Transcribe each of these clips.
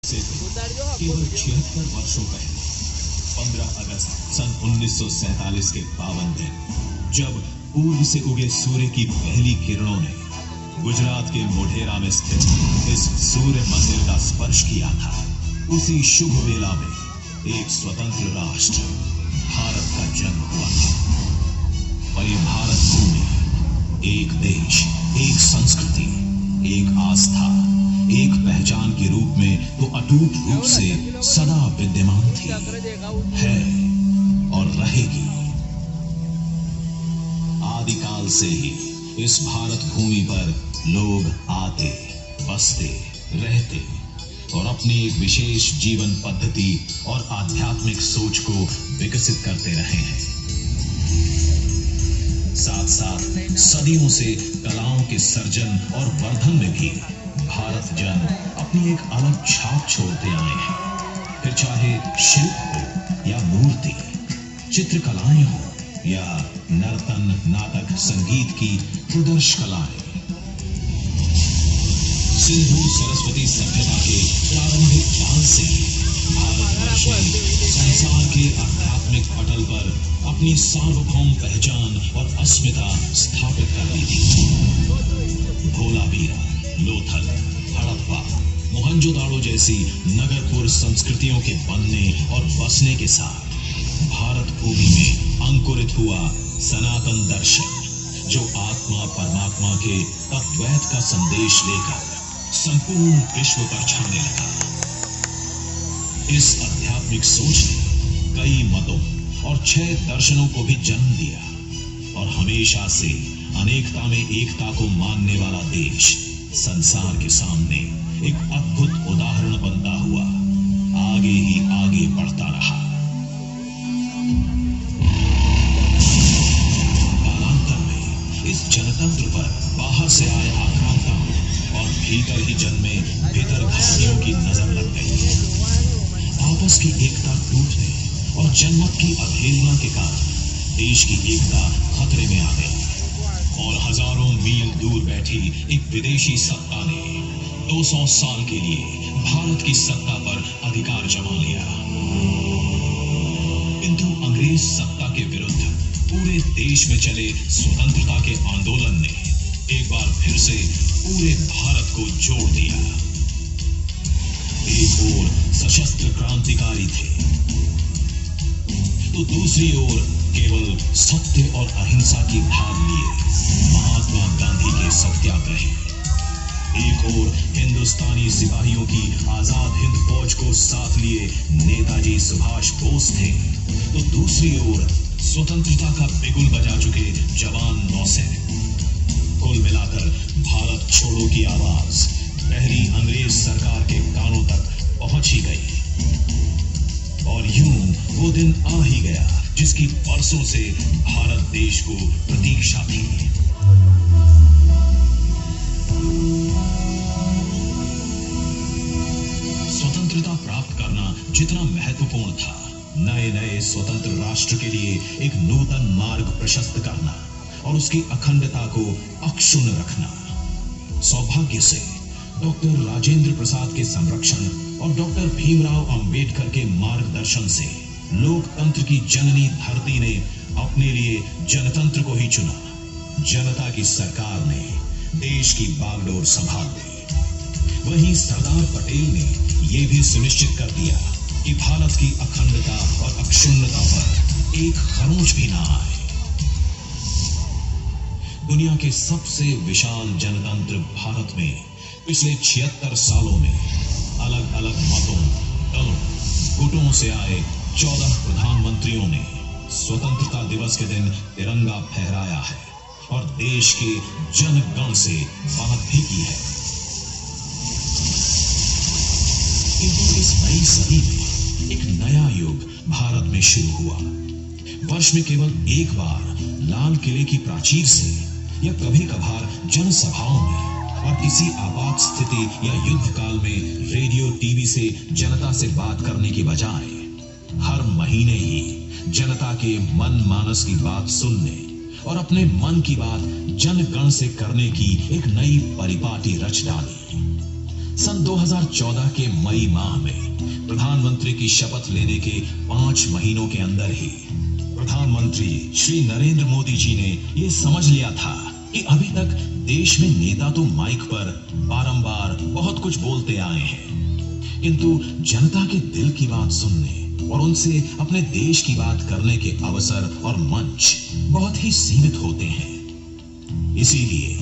से केवल 76 वर्षों पहले 15 अगस्त सन 1947 के पावन दिन, जब पूर्व से उगे सूर्य की पहली किरणों ने गुजरात के मोढेरा में स्थित इस सूर्य मंदिर का स्पर्श किया था, उसी शुभ वेला में एक स्वतंत्र राष्ट्र भारत का जन्म हुआ था। और ये भारत भूमि एक देश, एक संस्कृति, एक आस्था, एक पहचान के रूप में तो अटूट रूप से सदा विद्यमान थी, है और रहेगी। आदिकाल से ही इस भारत भूमि पर लोग आते, बसते, रहते और अपनी एक विशेष जीवन पद्धति और आध्यात्मिक सोच को विकसित करते रहे हैं। साथ साथ सदियों से कलाओं के सर्जन और वर्धन में भी भारत जन अपनी एक अलग छाप छोड़ते आए हैं। फिर चाहे शिल्प हो या मूर्ति, चित्रकलाएं हो या नर्तन, नाटक, संगीत की प्रदर्श कलाएं। सिंधु सरस्वती सभ्यता के प्रारंभिक काल से ही भारतवर्ष ने संसार के आध्यात्मिक पटल पर अपनी सार्वभौम पहचान और अस्मिता स्थापित कर दी थी। धोलावीरा, लोथल, हड़प्पा, मोहनजोदाड़ो जैसी नगरपुर संस्कृतियों के बनने और बसने के साथ भारत भूमि में अंकुरित हुआ सनातन दर्शन, जो आत्मा परमात्मा के अद्वैत का संदेश लेकर संपूर्ण विश्व पर छाने लगा। इस आध्यात्मिक सोच ने कई मतों और 6 दर्शनों को भी जन्म दिया और हमेशा से अनेकता में एकता को मानने वाला देश संसार के सामने एक अद्भुत उदाहरण बनता हुआ आगे ही आगे बढ़ता रहा। कालांतर में इस जनतंत्र पर बाहर से आए आक्रांताओं और भीतर ही जन्मे भेदभावियों की नजर लग गई। आपस की एकता टूटने और जनमत की अवहेलना के कारण देश की एकता खतरे में आ गई और हजारों मील दूर बैठी एक विदेशी सत्ता ने 200 साल के लिए भारत की सत्ता पर अधिकार जमा लिया। किंतु अंग्रेज सत्ता के विरुद्ध पूरे देश में चले स्वतंत्रता के आंदोलन ने एक बार फिर से पूरे भारत को जोड़ दिया। एक ओर सशस्त्र क्रांतिकारी थे तो दूसरी ओर केवल सत्य और अहिंसा की भाग लिए महात्मा गांधी के सत्याग्रही। एक ओर हिंदुस्तानी सिपाहियों की आजाद हिंद फौज को साथ लिए नेताजी सुभाष बोस थे तो दूसरी ओर स्वतंत्रता का बिगुल बजा चुके जवान नौसैनिक। कुल मिलाकर भारत छोड़ो की आवाज पहली अंग्रेज सरकार के कानों तक पहुंच ही गई और यूं वो दिन आ ही गया जिसकी बरसों से भारत देश को प्रतीक्षा थी। स्वतंत्रता प्राप्त करना जितना महत्वपूर्ण था, नए नए स्वतंत्र राष्ट्र के लिए एक नूतन मार्ग प्रशस्त करना और उसकी अखंडता को अक्षुण्ण रखना। सौभाग्य से डॉक्टर राजेंद्र प्रसाद के संरक्षण और डॉक्टर भीमराव अंबेडकर के मार्गदर्शन से लोकतंत्र की जननी धरती ने अपने लिए जनतंत्र को ही चुना। जनता की सरकार ने देश की बागडोर संभाल ली। वहीं सरदार पटेल ने यह भी सुनिश्चित कर दिया कि भारत की अखंडता और अक्षुण्णता पर एक खरोंच भी ना आए। दुनिया के सबसे विशाल जनतंत्र भारत में पिछले 76 सालों में अलग अलग मतों, दलों, गुटों से आए 14 प्रधानमंत्रियों ने स्वतंत्रता दिवस के दिन तिरंगा फहराया है और देश के जनगण से बात भी की है। किंतु इस नई सदी में एक नया युग भारत में शुरू हुआ। वर्ष में केवल एक बार लाल किले की प्राचीर से या कभी कभार जनसभाओं में और किसी आपात स्थिति या युद्ध काल में रेडियो टीवी से जनता से बात करने की बजाय हर महीने ही जनता के मन मानस की बात सुनने और अपने मन की बात जनगण से करने की एक नई परिपाटी रच डाली। सन 2014 के मई माह में प्रधानमंत्री की शपथ लेने के 5 महीनों के अंदर ही प्रधानमंत्री श्री नरेंद्र मोदी जी ने यह समझ लिया था कि अभी तक देश में नेता तो माइक पर बारंबार बहुत कुछ बोलते आए हैं, किंतु जनता के दिल की बात सुनने और उनसे अपने देश की बात करने के अवसर और मंच बहुत ही सीमित होते हैं। इसीलिए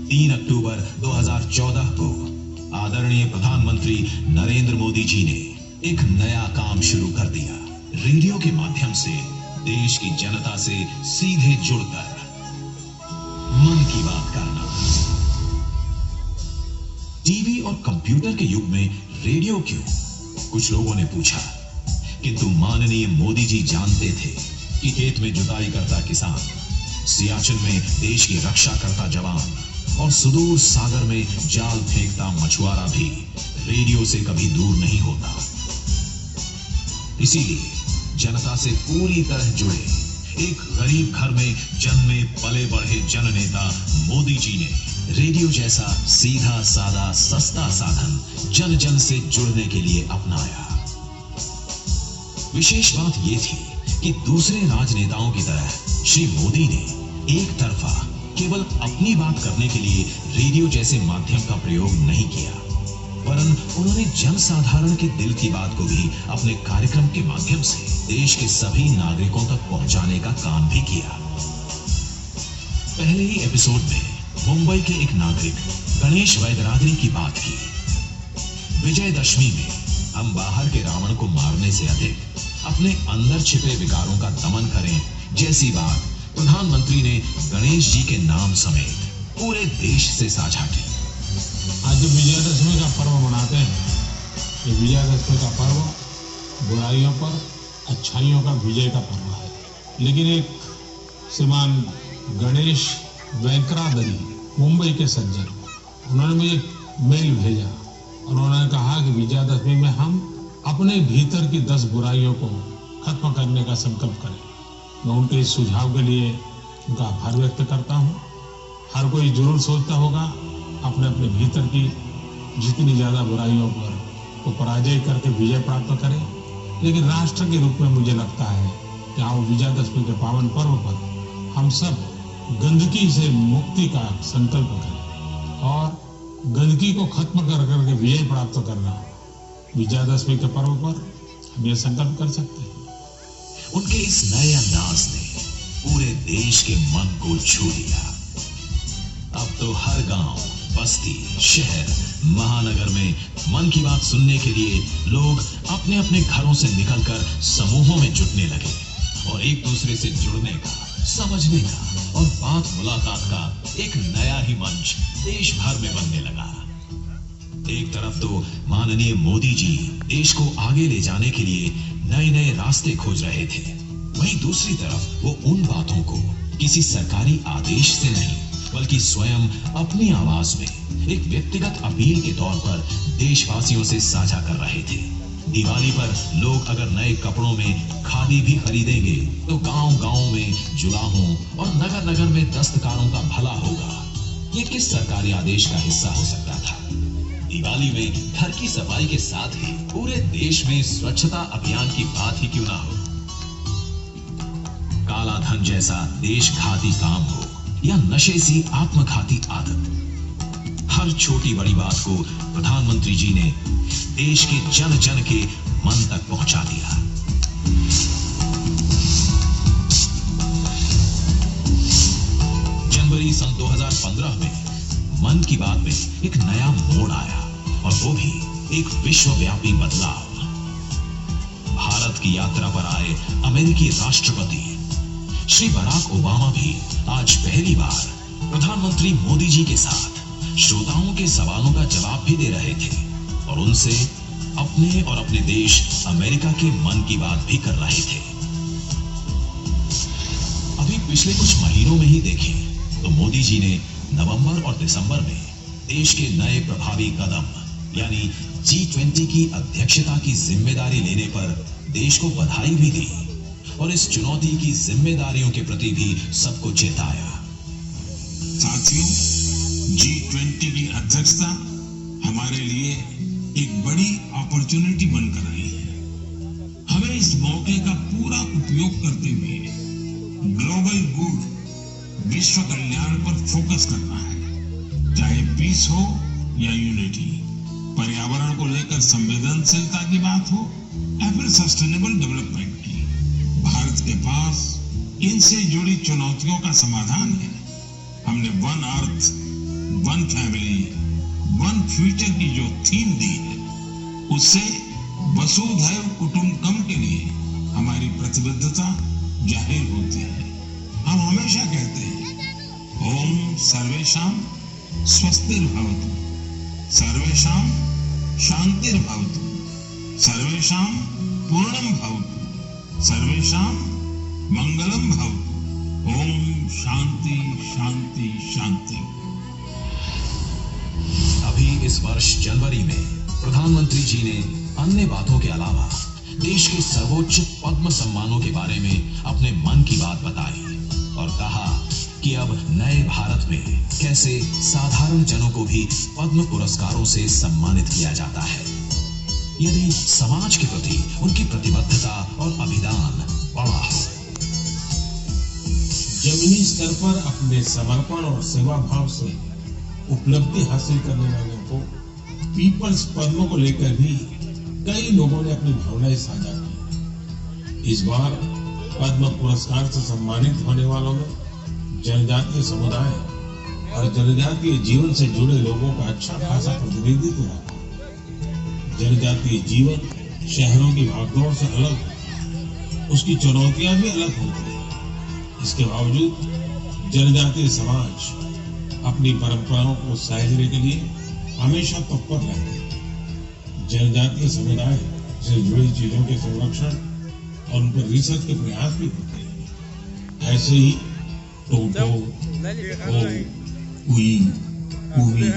3 अक्टूबर 2014 को आदरणीय प्रधानमंत्री नरेंद्र मोदी जी ने एक नया काम शुरू कर दिया। रेडियो के माध्यम से देश की जनता से सीधे जुड़कर मन की बात करना। टीवी और कंप्यूटर के युग में रेडियो क्यों? कुछ लोगों ने पूछा, किंतु माननीय मोदी जी जानते थे कि खेत में जुताई करता किसान, सियाचिन में देश की रक्षा करता जवान और सुदूर सागर में जाल फेंकता मछुआरा भी रेडियो से कभी दूर नहीं होता। इसीलिए जनता से पूरी तरह जुड़े एक गरीब घर में जन्मे पले बढ़े जननेता मोदी जी ने रेडियो जैसा सीधा सादा सस्ता साधन जन जन से जुड़ने के लिए अपनाया। विशेष बात यह थी कि दूसरे राजनेताओं की तरह श्री मोदी ने एक तरफा केवल अपनी बात करने के लिए रेडियो जैसे माध्यम का प्रयोग नहीं किया, वरन उन्होंने जनसाधारण के दिल की बात को भी अपने कार्यक्रम के माध्यम से देश के सभी नागरिकों तक पहुंचाने का काम भी किया। पहले ही एपिसोड में मुंबई के एक नागरिक गणेश वैद्यरागरी की बात की। विजयदशमी में हम बाहर के रावण को मारने से अधिक अपने अंदर छिपे विकारों का दमन करें जैसी बात प्रधानमंत्री ने गणेश जी के नाम समेत पूरे देश से साझा की। आज जो विजयादशमी का पर्व मनाते हैं, ये विजयादशमी का पर्व बुराइयों पर अच्छाइयों का विजय का पर्व है। लेकिन एक श्रीमान गणेश वैद्यरागरी मुंबई के सज्जन, उन्होंने मुझे मेल भेजा और उन्होंने कहा कि विजयादशमी में हम अपने भीतर की 10 बुराइयों को खत्म करने का संकल्प करें। मैं उनके इस सुझाव के लिए उनका आभार व्यक्त करता हूँ। हर कोई जरूर सोचता होगा अपने अपने भीतर की जितनी ज्यादा बुराइयों पर वो पराजय करके विजय प्राप्त करें। लेकिन राष्ट्र के रूप में मुझे लगता है कि आओ विजयादशमी के पावन पर्व पर हम सब गंदगी से मुक्ति का संकल्प करें और गंदगी को खत्म कर करके विजय प्राप्त करना। विजयादशमी के पर्व पर हम ये संकल्प कर सकते हैं। उनके इस नए अंदाज ने पूरे देश के मन को छू लिया। अब तो हर गांव, बस्ती, शहर, महानगर में मन की बात सुनने के लिए लोग अपने अपने घरों से निकलकर समूहों में जुटने लगे और एक दूसरे से जुड़ने का, समझने का और बात मुलाकात का एक नया ही मंच देश भर में बनने लगा। एक तरफ तो माननीय मोदी जी देश को आगे ले जाने के लिए नए नए रास्ते खोज रहे थे, वहीं दूसरी तरफ वो उन बातों को किसी सरकारी आदेश से नहीं बल्कि स्वयं अपनी आवाज में एक व्यक्तिगत अपील के तौर पर देशवासियों से साझा कर रहे थे। दिवाली पर लोग अगर नए कपड़ों में खादी भी खरीदेंगे तो गांव-गांव में जुलाहों और नगर नगर में दस्तकारों का भला होगा। ये किस सरकारी आदेश का हिस्सा हो सकता था? दिवाली में घर की सफाई के साथ ही पूरे देश में स्वच्छता अभियान की बात ही क्यों ना हो। काला धन जैसा देशघाती काम हो या नशे सी आत्मघाती आदत, हर छोटी बड़ी बात को प्रधानमंत्री जी ने देश के जन जन के मन तक पहुंचा दिया। जनवरी सन 2015 में मन की बात में एक नया मोड़ आया और वो भी एक विश्वव्यापी बदलाव। भारत की यात्रा पर आए अमेरिकी राष्ट्रपति श्री बराक ओबामा भी आज पहली बार प्रधानमंत्री मोदी जी के साथ श्रोताओं के सवालों का जवाब भी दे रहे थे और उनसे अपने और अपने देश अमेरिका के मन की बात भी कर रहे थे। अभी पिछले कुछ महीनों में ही देखें तो मोदी जी ने नवंबर और दिसंबर में देश के नए प्रभावी कदम यानी G20 की अध्यक्षता की जिम्मेदारी लेने पर देश को बधाई भी दी और इस चुनौती की जिम्मेदारियों के प्रति भी सबको चेताया। साथियों, G20 की अध्यक्षता हमारे लिए एक बड़ी अपॉर्चुनिटी बनकर आई है। हमें इस मौके का पूरा उपयोग करते हुए ग्लोबल गुड, विश्व कल्याण पर फोकस करना है, चाहे पीस हो या यूनिटी, पर्यावरण को लेकर संवेदनशीलता की बात हो या फिर सस्टेनेबल डेवलपमेंट की। भारत के पास इनसे जुड़ी चुनौतियों का समाधान है। हमने one earth, one family, one future की जो थीम दी है, उससे वसुधैव कुटुंबकम के लिए हमारी प्रतिबद्धता जाहिर होती है। हम हमेशा कहते हैं, ओम सर्वेषां स्वस्तिर्भवतु, सर्वेषां शांतिर्भवतु, सर्वेषां पूर्णं भवतु, सर्वेषां मंगलम भवतु। ओम शांति शांति शांति। अभी इस वर्ष जनवरी में प्रधानमंत्री जी ने अन्य बातों के अलावा देश के सर्वोच्च पद्म सम्मानों के बारे में अपने मन की बात बताई और कहा कि अब नए भारत में कैसे साधारण जनों को भी पद्म पुरस्कारों से सम्मानित किया जाता है। यदि समाज के प्रति उनकी प्रतिबद्धता और अभिदान बड़ा हो। जमीनी स्तर पर अपने समर्पण और सेवा भाव से उपलब्धि हासिल करने वालों को पीपल्स पद्म को लेकर भी कई लोगों ने अपनी भावनाएं साझा की। इस बार पद्म पुरस्कार से सम्मानित होने वालों में जनजातीय समुदाय और जनजातीय जीवन से जुड़े लोगों का अच्छा खासा प्रतिनिधित्व रहा। जनजातीय जीवन शहरों की भागदौड़ से अलग है, उसकी चुनौतियां भी अलग होती हैं। इसके बावजूद जनजातीय समाज अपनी परंपराओं को सहेजने के लिए हमेशा तत्पर रहते हैं। जनजातीय समुदाय से जुड़ी चीजों के संरक्षण और उन पर रिसर्च के प्रयास भी होते हैं। ऐसे ही टोटो, कुई, कुवी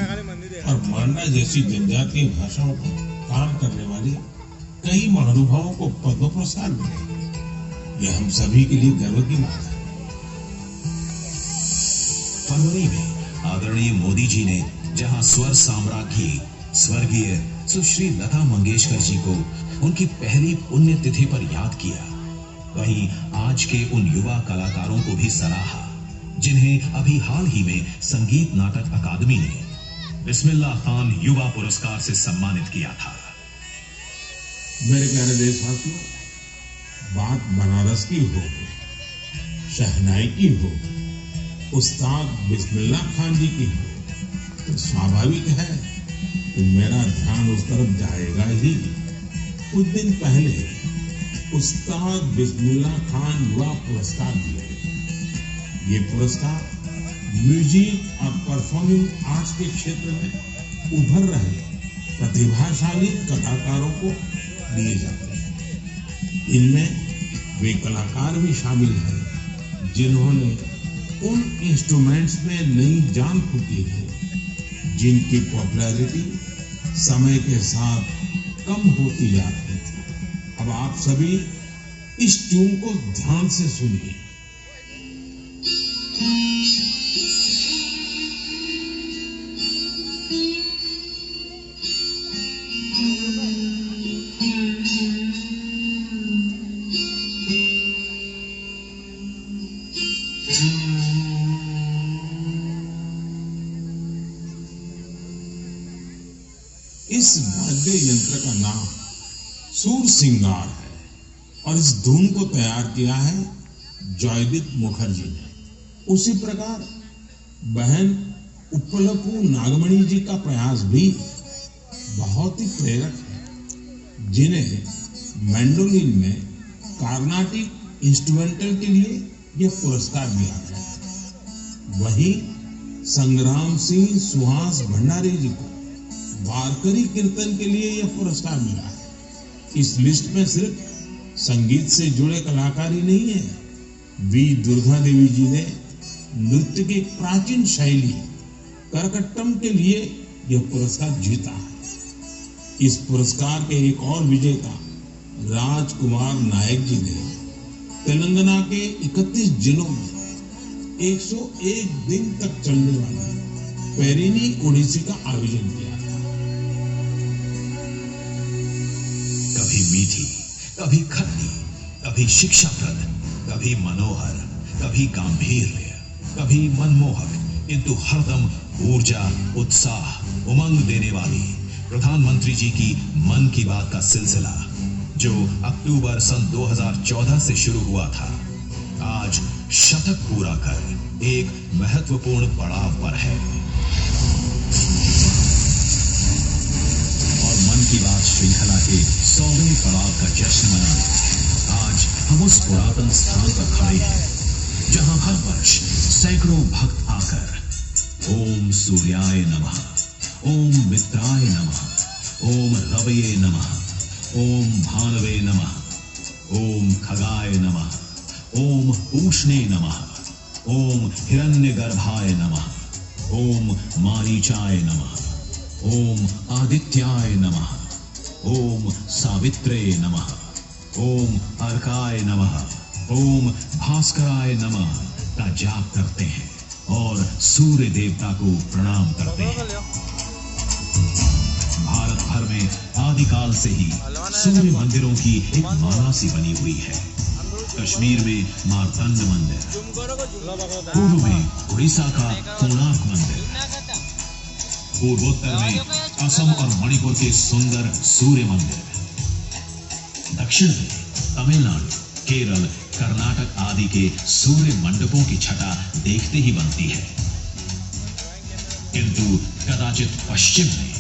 और मांडा जैसी जनजातीय भाषाओं पर काम करने वाले कई महानुभावों को पद्म पुरस्कार मिले। यह हम सभी के लिए गर्व की बात है। फरवरी में आदरणीय मोदी जी ने जहां स्वर साम्राज्ञी स्वर्गीय सुश्री लता मंगेशकर जी को उनकी पहली पुण्यतिथि पर याद किया, वहीं आज के उन युवा कलाकारों को भी सराहा जिन्हें अभी हाल ही में संगीत नाटक अकादमी ने बिस्मिल्लाह खान युवा पुरस्कार से सम्मानित किया था। मेरे प्यारे देशवासियों, बात बनारस की हो, शहनाई की हो, उस्ताद बिस्मिल्लाह खान जी की हो, तो स्वाभाविक है कि मेरा ध्यान उस तरफ जाएगा ही। कुछ दिन पहले उस्ताद बिस्मिल्लाह खान युवा पुरस्कार दिए। ये पुरस्कार म्यूजिक और परफॉर्मिंग आर्ट्स के क्षेत्र में उभर रहे प्रतिभाशाली कलाकारों को दिए जाते हैं। इनमें वे कलाकार भी शामिल हैं जिन्होंने उन इंस्ट्रूमेंट्स में नई जान फूंकी है जिनकी पॉपुलैरिटी समय के साथ कम होती जा रही थी। अब आप सभी इस ट्यून को ध्यान से सुनिए। इस वाद्य यंत्र का नाम सूर सिंगार है और इस धुन को तैयार किया है जयदीप मुखर्जी ने। उसी प्रकार बहन उपलपू नागमणि जी का प्रयास भी बहुत ही प्रेरक है, जिन्हें मैंडोलिन में कार्नाटिक इंस्ट्रूमेंटल के लिए यह पुरस्कार दिया गया है। वहीं संग्राम सिंह सुहास भंडारी जी को वारकरी कीर्तन के लिए यह पुरस्कार मिला है। इस लिस्ट में सिर्फ संगीत से जुड़े कलाकार ही नहीं है, वी दुर्गा देवी जी ने नृत्य की प्राचीन शैली करकट्टम के लिए यह पुरस्कार जीता है। इस पुरस्कार के एक और विजेता राजकुमार नायक जी ने तेलंगाना के 31 जिलों में 101 दिन तक चलने वाली पेरिनी ओडिसी का आयोजन किया था। कभी खट्टी, कभी शिक्षाप्रद, कभी मनोहर, कभी गांधीर्य, कभी मनमोहक, किंतु हरदम ऊर्जा, उत्साह, उमंग देने वाली प्रधानमंत्री जी की मन की बात का सिलसिला, जो अक्टूबर सन 2014 से शुरू हुआ था, आज शतक पूरा कर एक महत्वपूर्ण पड़ाव पर है। और मन की बात श्रृंखला के 100वें पड़ाव का जश्न मनाने आज हम उस पुरातन स्थान पर खड़े हैं, जहां हर वर्ष सैकड़ों भक्त आकर ओम सूर्याय नमः, ओम मित्राय नमः, ओम रवये नमः, ओम भानवे नमः, ओम खगाय नमः, ओम पूष्णे नमः, ओम हिरण्यगर्भाय नमः, ओम मारीचाय नमः, ओम आदित्याय नमः, ओम सावित्रे नमः, ओम अर्काय नमः, ओम भास्कराय नमः का जाप करते हैं और सूर्य देवता को प्रणाम करते हैं। भारत भर में आदिकाल से ही सूर्य मंदिरों की एक माला सी बनी हुई है। कश्मीर में मार्तंड मंदिर, पूर्व में उड़ीसा का कोणार्क मंदिर, पूर्वोत्तर में असम और मणिपुर के सुंदर सूर्य मंदिर, दक्षिण में तमिलनाडु, केरल, कर्नाटक आदि के सूर्य मंडपों की छटा देखते ही बनती है। किंतु कदाचित पश्चिम में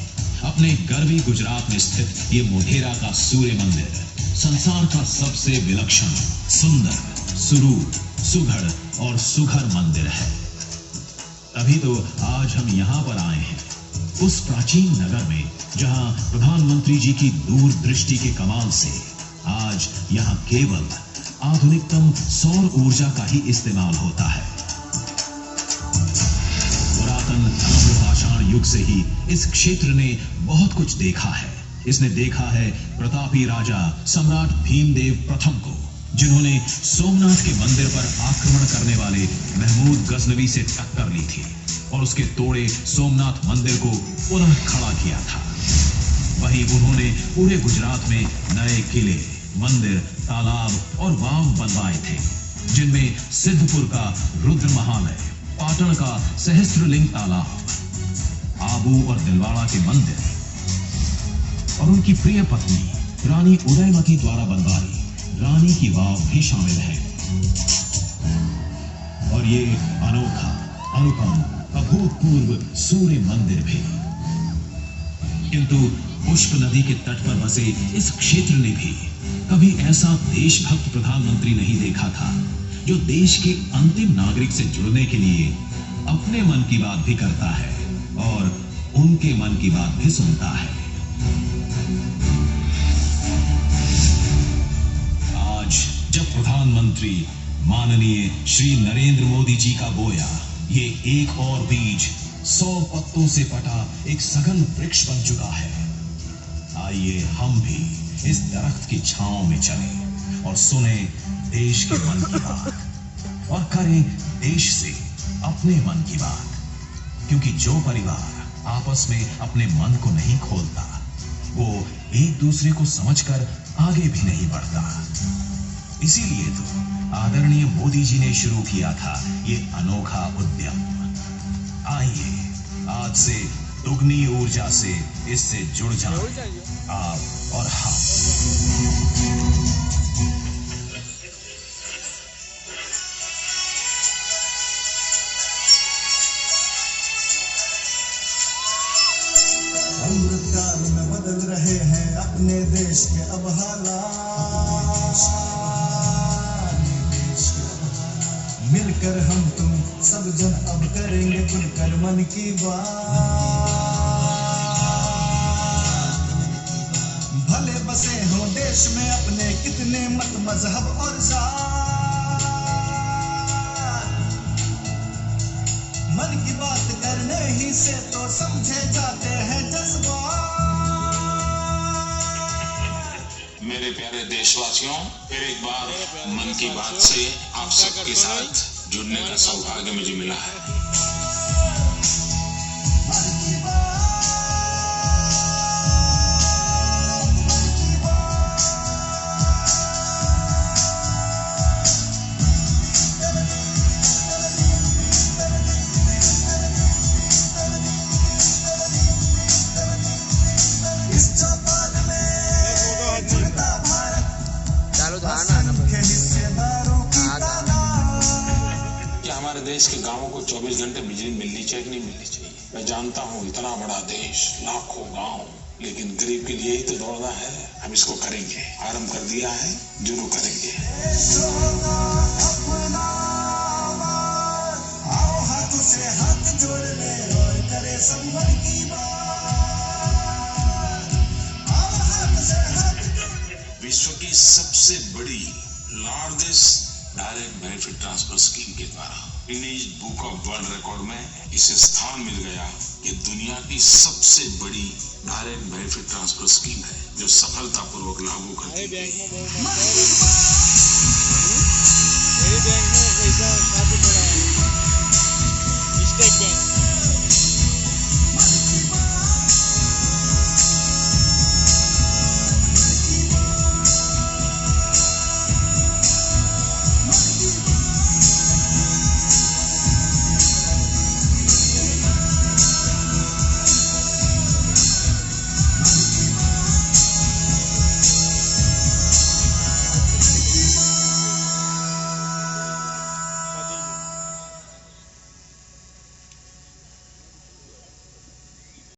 अपने गर्वी गुजरात में स्थित ये मोढेरा का सूर्य मंदिर संसार का सबसे विलक्षण, सुंदर, सुरूप, सुघड़ और सुघर मंदिर है। तभी तो आज हम यहाँ पर आए हैं, उस प्राचीन नगर में जहाँ प्रधानमंत्री जी की दूरदृष्टि के कमाल से आज यहाँ केवल आधुनिकतम सौर ऊर्जा का ही इस्तेमाल होता है। पुरातन ताम्रपाषाण युग से ही इस क्षेत्र ने बहुत कुछ देखा है। इसने देखा है प्रतापी राजा सम्राट भीमदेव प्रथम को, जिन्होंने सोमनाथ के मंदिर पर आक्रमण करने वाले महमूद गजनवी से टक्कर ली थी और उसके तोड़े सोमनाथ मंदिर को पुनः खड़ा किया था। वहीं उन्होंने पूरे गुजरात में नए किले, मंदिर, तालाब और वाव बनवाए थे, जिनमें सिद्धपुर का रुद्र महालय, पाटन का सहस्त्रलिंग तालाब, आबू और दिलवाड़ा के मंदिर और उनकी प्रिय पत्नी रानी उदयमती द्वारा बनवाई रानी की वाव भी शामिल है। और ये अनोखा, अनुपम, अभूतपूर्व सूर्य मंदिर भी। किंतु पुष्प नदी के तट पर बसे इस क्षेत्र ने भी कभी ऐसा देशभक्त प्रधानमंत्री नहीं देखा था, जो देश के अंतिम नागरिक से जुड़ने के लिए अपने मन की बात भी करता है और उनके मन की बात भी सुनता है। आज जब प्रधानमंत्री माननीय श्री नरेंद्र मोदी जी का बोया ये एक और बीज 100 पत्तों से पटा एक सघन वृक्ष बन चुका है, आइए हम भी इस दरख्त की छांव में चलें और सुने देश के मन की बात और करें देश से अपने मन की बात। क्योंकि जो परिवार आपस में अपने मन को नहीं खोलता, वो एक दूसरे को समझकर आगे भी नहीं बढ़ता। इसीलिए तो आदरणीय मोदी जी ने शुरू किया था ये अनोखा उद्यम। आइए आज से दुगनी ऊर्जा से इससे जुड़ जाएं, आप और हम। अमृतकाल में बदल रहे हैं अपने देश के अब हालात। मिलकर हम तुम सब जन अब करेंगे खुलकर मन की बात। भले बसे हो देश में अपने कितने मत मजहब और जात, मन की बात करने ही से तो समझे जाते हैं जज्बात। मेरे प्यारे देशवासियों, फिर एक बार मन की बात से आप सबके साथ जुड़ने का सौभाग्य मुझे मिला है। चेक नहीं मिलनी चाहिए। मैं जानता हूँ इतना बड़ा देश, लाखों गांव, लेकिन गरीब के लिए ही तो दौड़ना है। हम इसको करेंगे, आरंभ कर दिया है, जरूर करेंगे। आओ हाथों से हाथ जोड़ ले और करे संभल की बात। आओ हाथ से हाथ जोड़ ले। विश्व की सबसे बड़ी largest direct benefit transfer scheme के द्वारा Guinness book of world record में इसे स्थान मिल गया कि दुनिया की सबसे बड़ी डायरेक्ट बेनिफिट ट्रांसफर स्कीम है जो सफलतापूर्वक लागू कर दी गई। मेरे बैंक में पैसा काफी पड़ा है, स्टेट बैंक